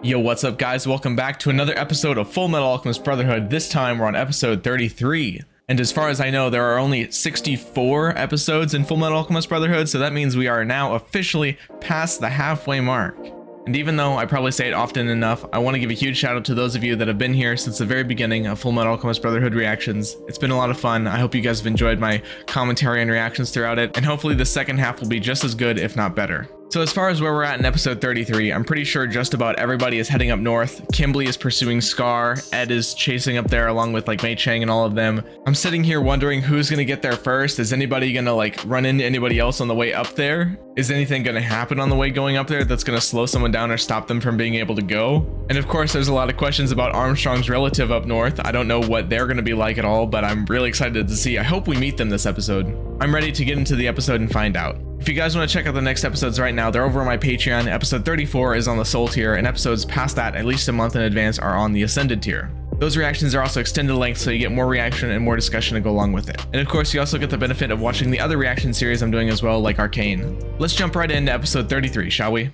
Yo, what's up guys? Welcome back to another episode of Fullmetal Alchemist Brotherhood. This time we're on episode 33. And as far as I know, there are only 64 episodes in Fullmetal Alchemist Brotherhood, so that means we are now officially past the halfway mark. And even though I probably say it often enough, I want to give a huge shout out to those of you that have been here since the very beginning of Fullmetal Alchemist Brotherhood reactions. It's been a lot of fun. I hope you guys have enjoyed my commentary and reactions throughout it, and hopefully the second half will be just as good, if not better. So as far as where we're at in episode 33, I'm pretty sure just about everybody is heading up north. Kimberly is pursuing Scar, Ed is chasing up there along with like Mei Chang and all of them. I'm sitting here wondering who's gonna get there first. Is anybody gonna like run into anybody else on the way up there? Is anything gonna happen on the way going up there that's gonna slow someone down or stop them from being able to go? And of course there's a lot of questions about Armstrong's relative up north. I don't know what they're gonna be like at all, but I'm really excited to see. I hope we meet them this episode. I'm ready to get into the episode and find out. If you guys want to check out the next episodes right now, they're over on my Patreon. Episode 34 is on the Soul tier, and episodes past that, at least a month in advance, are on the Ascended tier. Those reactions are also extended length, so you get more reaction and more discussion to go along with it. And of course, you also get the benefit of watching the other reaction series I'm doing as well, like Arcane. Let's jump right into episode 33, shall we?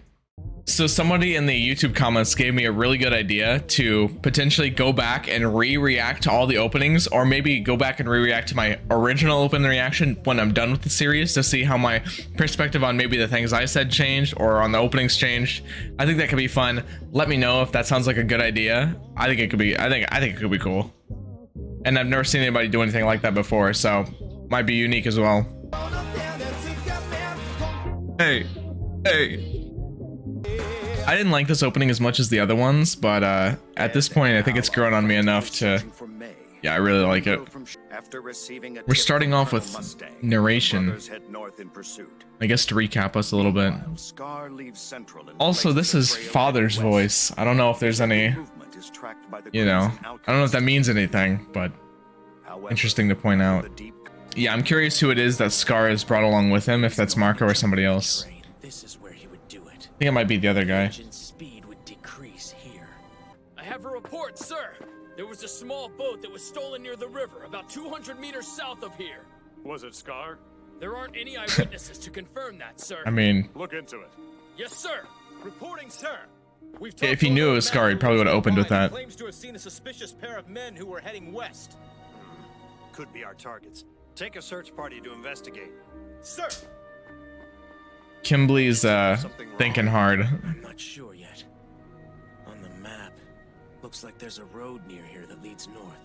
So somebody in the YouTube comments gave me a really good idea to potentially go back and re-react to all the openings, or maybe go back and re-react to my original opening reaction when I'm done with the series to see how my perspective on maybe the things I said changed or on the openings changed. I think that could be fun. Let me know if that sounds like a good idea. I think it could be, I think it could be cool. And I've never seen anybody do anything like that before, so might be unique as well. Hey. I didn't like this opening as much as the other ones, but at this point I think it's grown on me enough to, yeah, I really like it. We're starting off with narration, I guess, to recap us a little bit. Also, this is Father's voice. I don't know if there's any, you know, I don't know if that means anything, but interesting to point out. Yeah, I'm curious who it is that Scar has brought along with him, if that's Marco or somebody else. I think it might be the other guy. Speed would decrease here. I have a report, sir. There was a small boat that was stolen near the river, about 200 meters south of here. Was it Scar? There aren't any eyewitnesses to confirm that, sir. I mean, look into it. Yes, sir. Reporting, sir. If he knew it was Scar, he probably would have opened with that. Claims to have seen a suspicious pair of men who were heading west. Could be our targets. Take a search party to investigate. Sir. Kimberly's thinking hard. I'm not sure yet. On the map, looks like there's a road near here that leads north.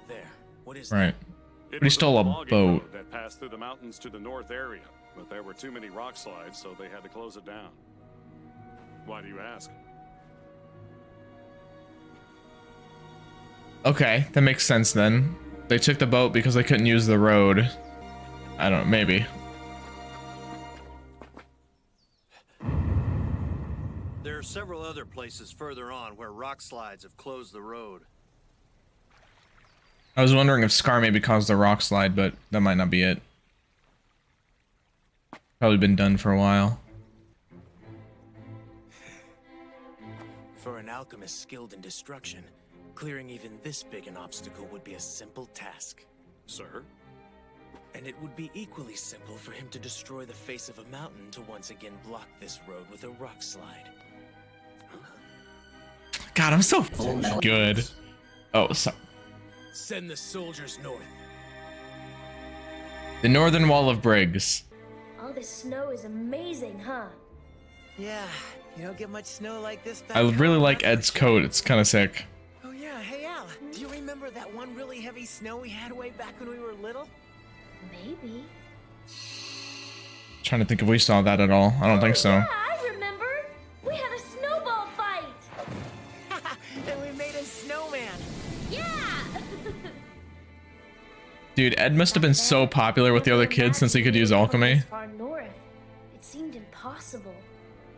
There. What is right? It But he stole a boat that passed through the mountains to the north area, but there were too many rock slides, so they had to close it down. Why do you ask? Okay, that makes sense then. They took the boat because they couldn't use the road. I don't know, maybe. There are several other places further on where rock slides have closed the road. I was wondering if Scar maybe caused the rock slide, but that might not be it. Probably been done for a while. For an alchemist skilled in destruction, clearing even this big an obstacle would be a simple task. Sir? And it would be equally simple for him to destroy the face of a mountain to once again block this road with a rock slide. God, I'm so good. Oh, so Send the soldiers north. the northern wall of Briggs. All this snow is amazing, huh? Yeah, you don't get much snow like this back I really home, like that's Ed's for sure. coat. It's kind of sick. Oh yeah, hey Al, do you remember that one really heavy snow we had way back when we were little? Maybe. Trying to think if we saw that at all. I don't think so. Yeah, I remember. We had a snowball fight. And we made a snowman. Yeah. Dude, Ed must have been so popular with the other kids since he could use alchemy. Far north. It seemed impossible.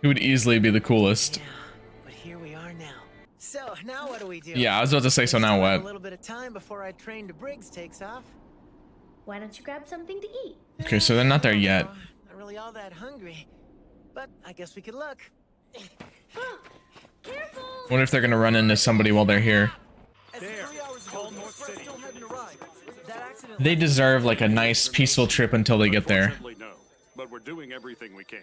He would easily be the coolest. Yeah, but here we are now. So now what do we do? Yeah, I was about to say, so now what? A little bit of time before our train to Briggs takes off. Why don't you grab something to eat? Okay, so they're not there yet. Not really all that hungry, but I guess we could look. Careful. Wonder if they're gonna run into somebody while they're here. They deserve like a nice peaceful trip until they get there. Unfortunately, no, but we're doing everything we can.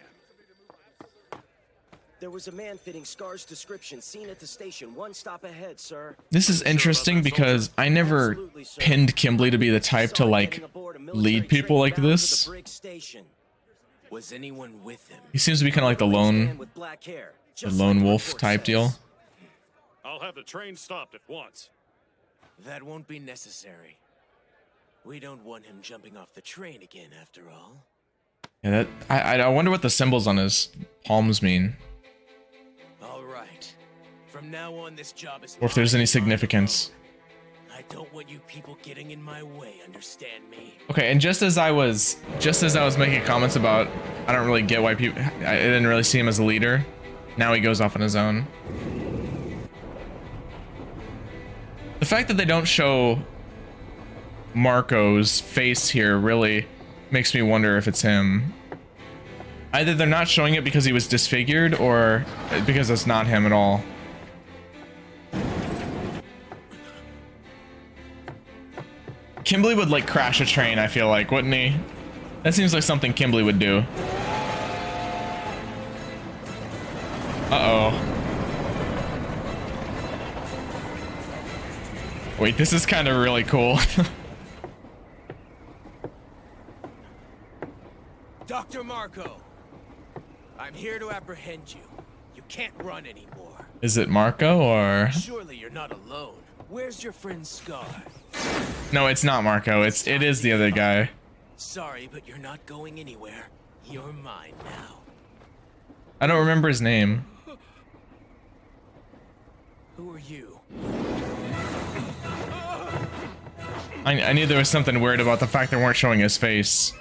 There was was a man fitting Scar's description seen at the station one stop ahead, sir. This is interesting because I never Absolutely, sir. pinned Kimberly to be the type to like lead people like this. Was anyone with him? He seems to be kind of like the lone wolf type deal. I'll have the train stopped at once. That won't be necessary. We don't want him jumping off the train again, after all. Yeah, that I wonder what the symbols on his palms mean, All right. From now on, this job is. or if there's any significance. I don't want you people getting in my way. Understand me? Okay, and just as I was making comments about, I don't really get why people, I didn't really see him as a leader. Now he goes off on his own. The fact that they don't show Marco's face here really makes me wonder if it's him. Either they're not showing it because he was disfigured, or because it's not him at all. Kimberly would like crash a train, I feel like, wouldn't he? That seems like something Kimberly would do. Uh-oh. Wait, this is kind of really cool. Dr. Marco, I'm here to apprehend you. You can't run anymore. Is it Marco or? Surely you're not alone. Where's your friend Scar? No, it's not Marco. It is the other guy. Sorry, but you're not going anywhere. You're mine now. I don't remember his name. Who are you? I knew there was something weird about the fact they weren't showing his face.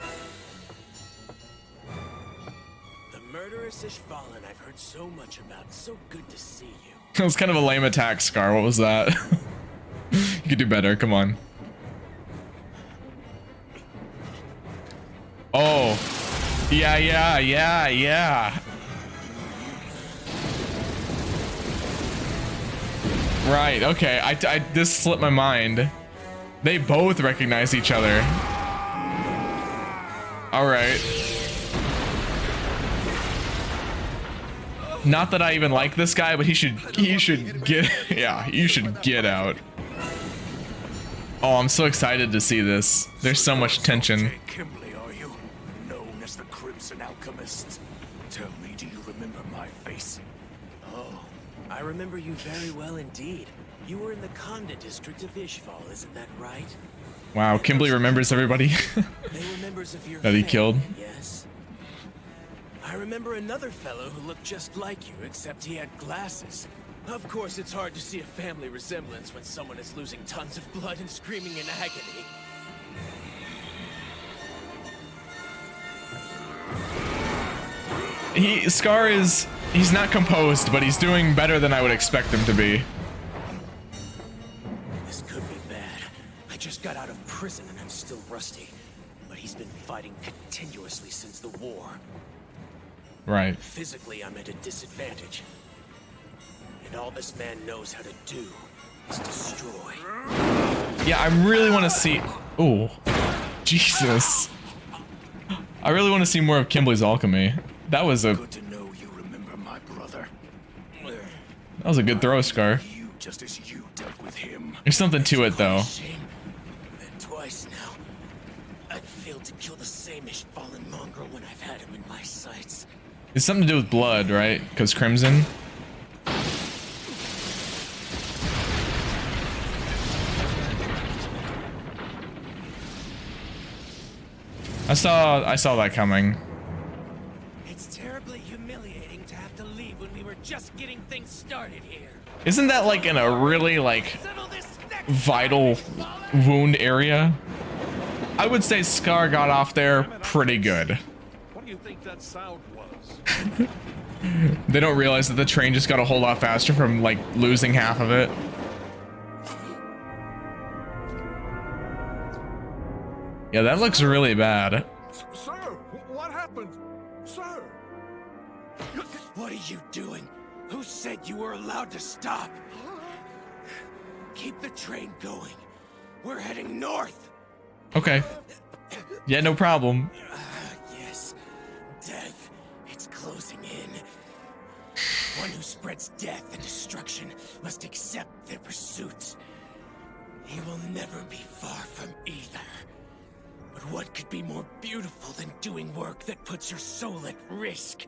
The murderous Ishvalan I've heard so much about. So good to see you. It was kind of a lame attack, Scar. What was that? You could do better. Come on. Oh. Yeah. Right, okay. This slipped my mind. They both recognize each other. Alright. Not that I even like this guy, but he should get, yeah, you should get out. Oh, I'm so excited to see this. There's so much tension. Kimberly, are you? Known as the Crimson Alchemist. Tell me, do you remember my face? Oh, I remember you very well indeed. You were in the Conda district of Ishval, isn't that right? Wow, Kimberly remembers everybody They were members of your that he family, killed. Yes. I remember another fellow who looked just like you, except he had glasses. Of course, it's hard to see a family resemblance when someone is losing tons of blood and screaming in agony. Scar he's not composed, but he's doing better than I would expect him to be. This could be bad. I just got out of prison and I'm still rusty. But he's been fighting continuously since the war. Right. Physically, I'm at a disadvantage. And all this man knows how to do is destroy. Yeah, I really want to see. Oh, Jesus! I really want to see more of Kimberly's alchemy. That was a. Good to know you remember my brother. That was a good throw, Scar. You just as you dealt with him. There's something to it, though. Shame. And twice now. I've failed to kill the same Ishvalan mongrel when I've had him in my sights. It's something to do with blood, right? Because Crimson. I saw that coming. It's terribly humiliating to have to leave when we were just getting things started here. Isn't that like in a really like vital wound area? I would say Scar got off there pretty good. What do you think that sound was? They don't realize that the train just got a whole lot faster from like losing half of it. Yeah, that looks really bad. Sir, what happened? Sir! What are you doing? Who said you were allowed to stop? Keep the train going. We're heading north. Okay. Yeah, no problem. Yes. Death. It's closing in. One who spreads death and destruction must accept their pursuits. He will never be far from either. But what could be more beautiful than doing work that puts your soul at risk?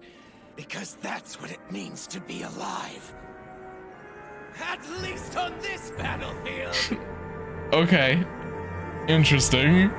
Because that's what it means to be alive. At least on this battlefield. Okay. Interesting.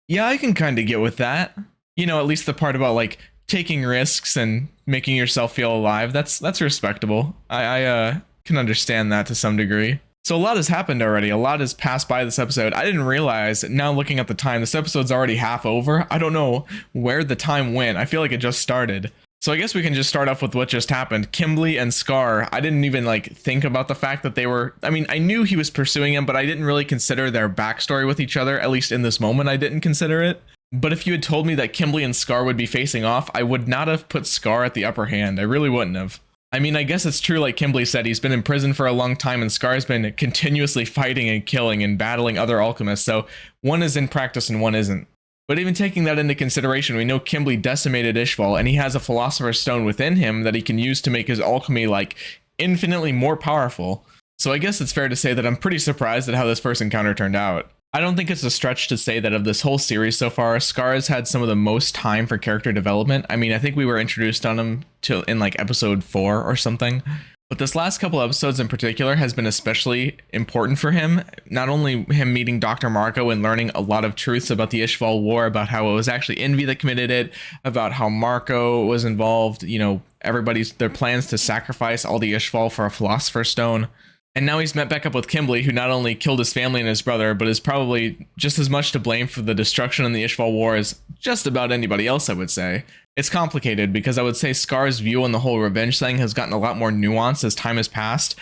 Yeah, I can kind of get with that. You know, at least the part about like taking risks and making yourself feel alive. That's respectable. I can understand that to some degree. So a lot has happened already. A lot has passed by this episode. I didn't realize, now looking at the time, this episode's already half over. I don't know where the time went. I feel like it just started. So I guess we can just start off with what just happened. Kimberly and Scar, I didn't even like think about the fact that they were, I mean, I knew he was pursuing him, but I didn't really consider their backstory with each other. At least in this moment, I didn't consider it. But if you had told me that Kimberly and Scar would be facing off, I would not have put Scar at the upper hand. I really wouldn't have. I mean, I guess it's true, like Kimberly said, he's been in prison for a long time and Scar's been continuously fighting and killing and battling other alchemists, so one is in practice and one isn't. But even taking that into consideration, we know Kimberly decimated Ishval and he has a Philosopher's Stone within him that he can use to make his alchemy, like, infinitely more powerful. So I guess it's fair to say that I'm pretty surprised at how this first encounter turned out. I don't think it's a stretch to say that of this whole series so far, Scar has had some of the most time for character development. I mean, I think we were introduced on him in like episode 4 or something. But this last couple episodes in particular has been especially important for him. Not only him meeting Dr. Marco and learning a lot of truths about the Ishval War, about how it was actually Envy that committed it, about how Marco was involved, you know, their plans to sacrifice all the Ishval for a Philosopher's Stone. And now he's met back up with Kimberly, who not only killed his family and his brother, but is probably just as much to blame for the destruction in the Ishval War as just about anybody else, I would say. It's complicated because I would say Scar's view on the whole revenge thing has gotten a lot more nuanced as time has passed.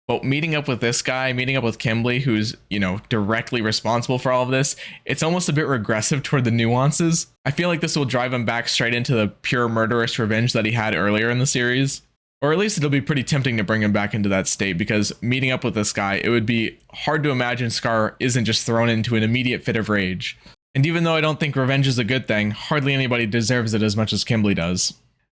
But meeting up with this guy, meeting up with Kimberly, who's, you know, directly responsible for all of this, it's almost a bit regressive toward the nuances. I feel like this will drive him back straight into the pure murderous revenge that he had earlier in the series. Or at least it'll be pretty tempting to bring him back into that state, because meeting up with this guy, it would be hard to imagine Scar isn't just thrown into an immediate fit of rage. And even though I don't think revenge is a good thing, hardly anybody deserves it as much as Kimberly does.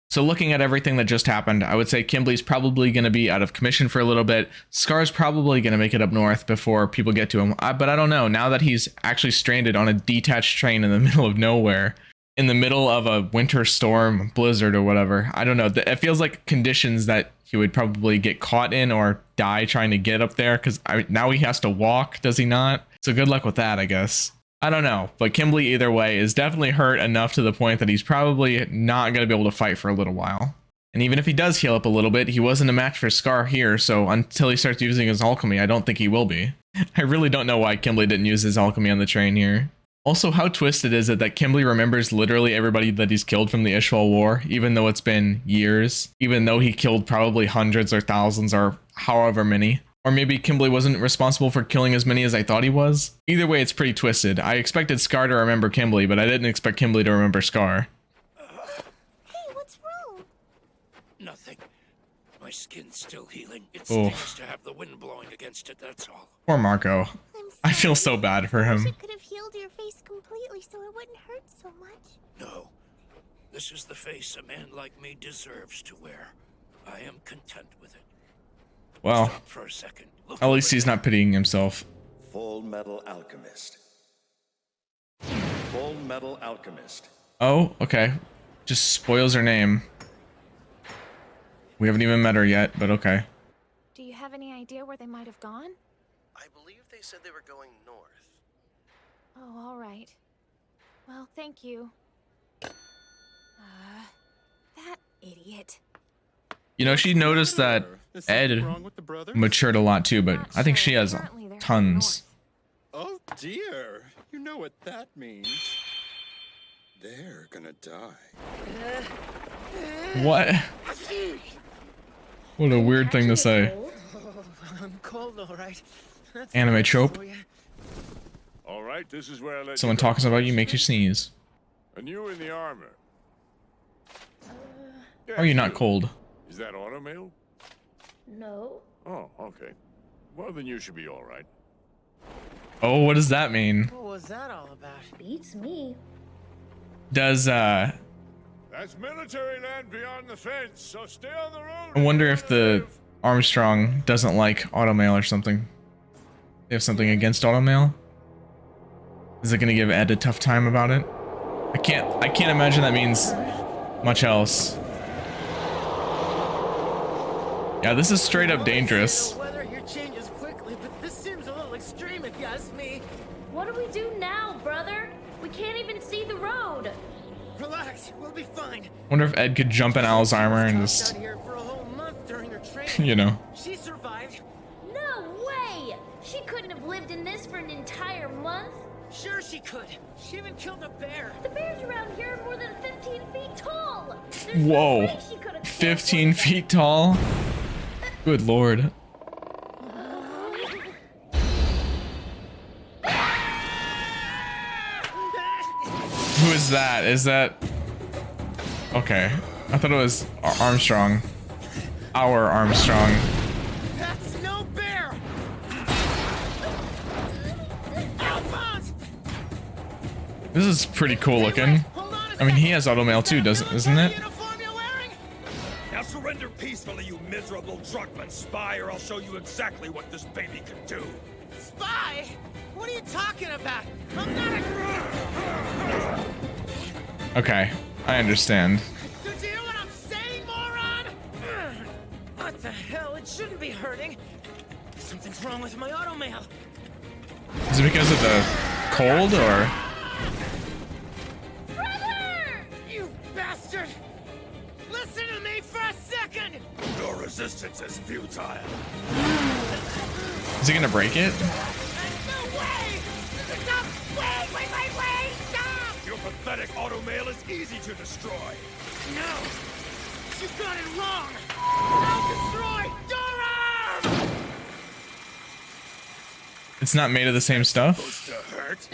So looking at everything that just happened, I would say Kimberly's probably going to be out of commission for a little bit. Scar's probably going to make it up north before people get to him. But I don't know, now that he's actually stranded on a detached train in the middle of nowhere, in the middle of a winter storm, blizzard or whatever, I don't know. It feels like conditions that he would probably get caught in or die trying to get up there, because now he has to walk, does he not? So good luck with that, I guess. I don't know, but Kimberly either way is definitely hurt enough to the point that he's probably not going to be able to fight for a little while. And even if he does heal up a little bit, he wasn't a match for Scar here, so until he starts using his alchemy, I don't think he will be. I really don't know why Kimberly didn't use his alchemy on the train here. Also, how twisted is it that Kimberly remembers literally everybody that he's killed from the Ishval War, even though it's been years, even though he killed probably hundreds or thousands or however many. Or maybe Kimberly wasn't responsible for killing as many as I thought he was. Either way, it's pretty twisted. I expected Scar to remember Kimberly, but I didn't expect Kimberly to remember Scar. Hey, what's wrong? Nothing. My skin's still healing. It stings to have the wind blowing against it, that's all. Poor Marco. I feel so bad for him. I could have healed your face completely so it wouldn't hurt so much. No. This is the face a man like me deserves to wear. I am content with it. Well, Stop for a second. Look at least over he's there. not pitying himself. Fullmetal Alchemist. Fullmetal Alchemist. Oh, okay. Just spoils her name. We haven't even met her yet, but okay. Do you have any idea where they might have gone? I believe they said they were going north. Oh, all right. Well, thank you. That idiot. You know, she noticed that Ed matured a lot too, but I think she has tons. Oh dear, you know what that means. They're gonna die. What? What a weird thing to say. I'm cold, all right. Anime trope. All right, this is where I let Someone you go. talking about you makes you sneeze. And you in the armor. Are you not cold? Is that automail? No. Oh, okay. Well, then you should be all right. Oh, what does that mean? What was that all about? Beats me. Does That's military land beyond the fence, so stay on the road. I wonder if the Armstrong doesn't like automail or something. They have something against automail. Is it gonna give Ed a tough time about it? I can't imagine that means much else. Yeah, this is straight up dangerous. The weather here changes quickly, but this seems a little extreme if you ask me. What do we do now, brother? We can't even see the road. Relax, we'll be fine. Wonder if Ed could jump in Al's armor and just, Out here for a whole month during her training. you know. She survived. No way! She couldn't have lived in this for an entire month. Sure she could. She even killed a bear. The bears around here are more than 15 feet tall. There's no Whoa. way she could have 15 feet tall? Good lord. Who is that? Is that... Okay. I thought it was Armstrong. Our Armstrong. That's no bear. Alphonse! This is pretty cool looking. I mean, he has automail too, isn't it? Now surrender peacefully, you miserable Druckmann spy, or I'll show you exactly what this baby can do. Spy? What are you talking about? I'm not a... Okay, I understand. Did you hear what I'm saying, moron? What the hell? It shouldn't be hurting. Something's wrong with my automail. Is it because of the cold or? Brother! You bastard! Listen to me for a second! Your resistance is futile. Is he gonna break it? No way! Stop! Wait! Stop! Your pathetic automail is easy to destroy. No! You got it wrong! I'll destroy your arm! It's not made of the same stuff? Supposed to hurt?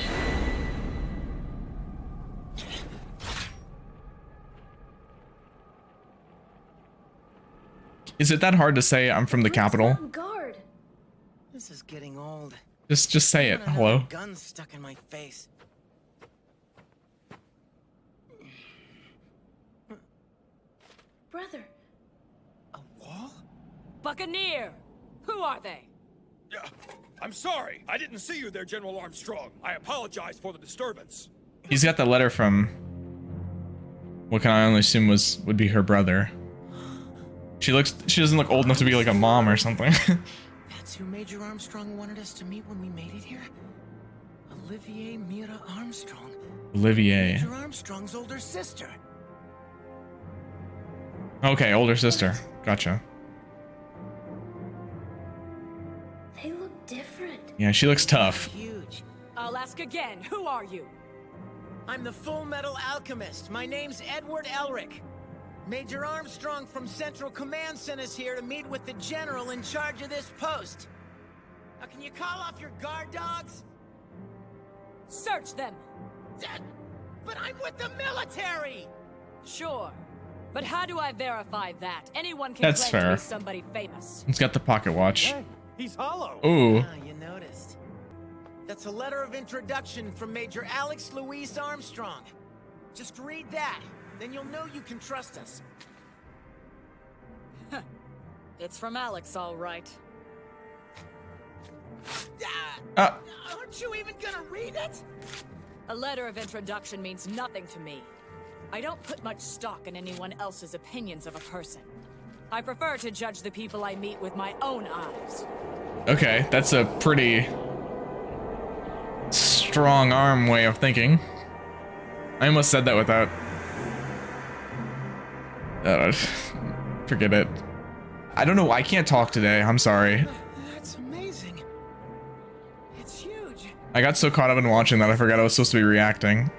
Is it that hard to say I'm from the capital? Guard. This is getting old. Just say it. Hello. Gun stuck in my face. Brother. A wall? Buccaneer! Who are they? Yeah, I'm sorry. I didn't see you there, General Armstrong. I apologize for the disturbance. He's got the letter from what can I only assume would be her brother. She doesn't look old enough to be like a mom or something. That's who Major Armstrong wanted us to meet when we made it here? Olivier Mira Armstrong. Olivier. Major Armstrong's older sister. Okay, older sister. Gotcha. They look different. Yeah, she looks tough. Huge. I'll ask again. Who are you? I'm the Fullmetal Alchemist. My name's Edward Elric. Major Armstrong from Central Command sent us here to meet with the general in charge of this post. Now, can you call off your guard dogs? Search them. But I'm with the military! Sure. But how do I verify that? Anyone can That's claim fair. to be somebody famous. He's got the pocket watch. Hey, he's hollow. Ooh. Ah, you noticed. That's a letter of introduction from Major Alex Louis Armstrong. Just read that. Then you'll know you can trust us. It's from Alex, all right. Aren't you even gonna read it? A letter of introduction means nothing to me. I don't put much stock in anyone else's opinions of a person. I prefer to judge the people I meet with my own eyes. Okay, that's a pretty strong arm way of thinking. I almost said that without... forget it. I don't know, I can't talk today, I'm sorry. That's amazing. It's huge. I got so caught up in watching that I forgot I was supposed to be reacting.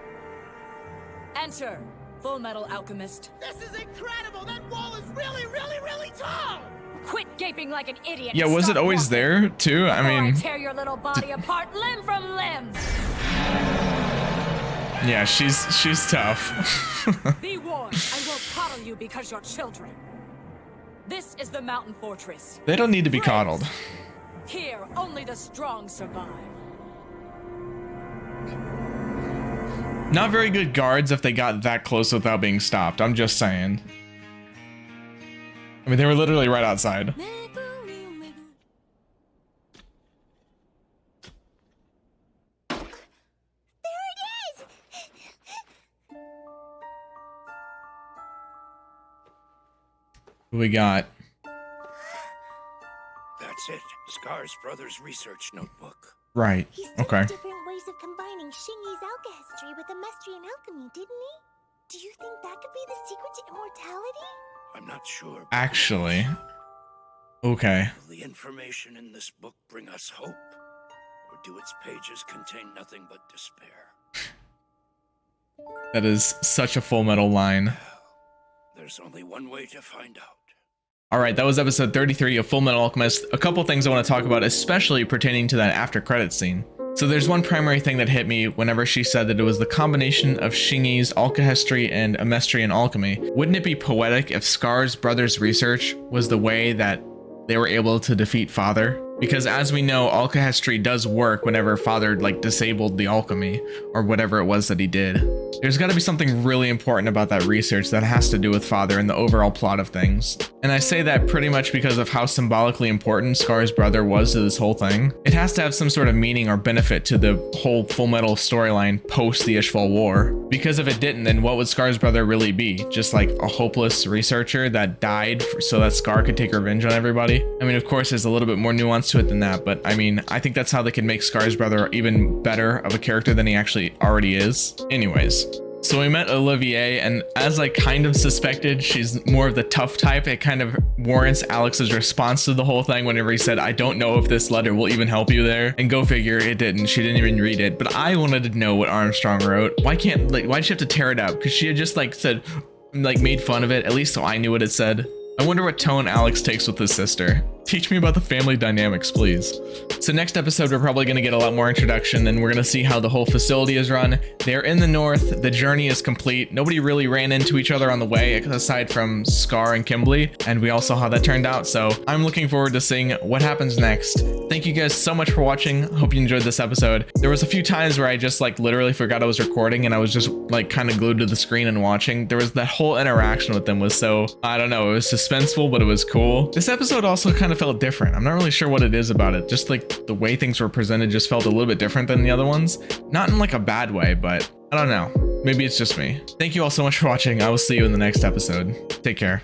Enter, Fullmetal Alchemist. This is incredible! That wall is really, really, really tall! Quit gaping like an idiot. Yeah, and was it start always walking there, too? I before mean... I tear your little body apart limb from limb. Yeah, she's tough. Be warned, I won't coddle you because you're children. This is the mountain fortress. They don't need to be coddled. Here, only the strong survive. Not very good guards if they got that close without being stopped. I'm just saying. I mean, they were literally right outside. Who we got? That's it. Scar's brother's research notebook. Right. He Okay. studied different ways of combining Shingi's alchemy with the mystery and alchemy, didn't he? Do you think that could be the secret to immortality? I'm not sure. Actually. Okay. Will the information in this book bring us hope? Or do its pages contain nothing but despair? That is such a Full Metal line. There's only one way to find out. Alright, that was episode 33 of Fullmetal Alchemist. A couple things I want to talk about, especially pertaining to that after credits scene. So there's one primary thing that hit me whenever she said that it was the combination of Shingi's alchemy and Amestrian alchemy. Wouldn't it be poetic if Scar's brother's research was the way that they were able to defeat Father? Because as we know, alchemy does work whenever Father like disabled the alchemy or whatever it was that he did. There's got to be something really important about that research that has to do with Father and the overall plot of things. And I say that pretty much because of how symbolically important Scar's brother was to this whole thing. It has to have some sort of meaning or benefit to the whole Fullmetal storyline post the Ishval War. Because if it didn't, then what would Scar's brother really be? Just like a hopeless researcher that died so that Scar could take revenge on everybody? I mean, of course, there's a little bit more nuance to it than that, but I mean, I think that's how they can make Scar's brother even better of a character than he actually already is. Anyways. So we met Olivier, and as I kind of suspected, she's more of the tough type. It kind of warrants Alex's response to the whole thing whenever he said, I don't know if this letter will even help you there. And go figure, it didn't. She didn't even read it. But I wanted to know what Armstrong wrote. Why'd she have to tear it out? Because she had just like said, like made fun of it, at least so I knew what it said. I wonder what tone Alex takes with his sister. Teach me about the family dynamics, please. So next episode, we're probably going to get a lot more introduction, and we're going to see how the whole facility is run. They're in the north. The journey is complete. Nobody really ran into each other on the way, aside from Scar and Kimberly, and we all saw how that turned out. So I'm looking forward to seeing what happens next. Thank you guys so much for watching. Hope you enjoyed this episode. There was a few times where I just like literally forgot I was recording, and I was just like kind of glued to the screen and watching. There was that whole interaction with them was so, I don't know, it was suspenseful, but it was cool. This episode also kind of felt different. I'm not really sure what it is about it. Just like the way things were presented just felt a little bit different than the other ones. Not in like a bad way, but I don't know. Maybe it's just me. Thank you all so much for watching. I will see you in the next episode. Take care.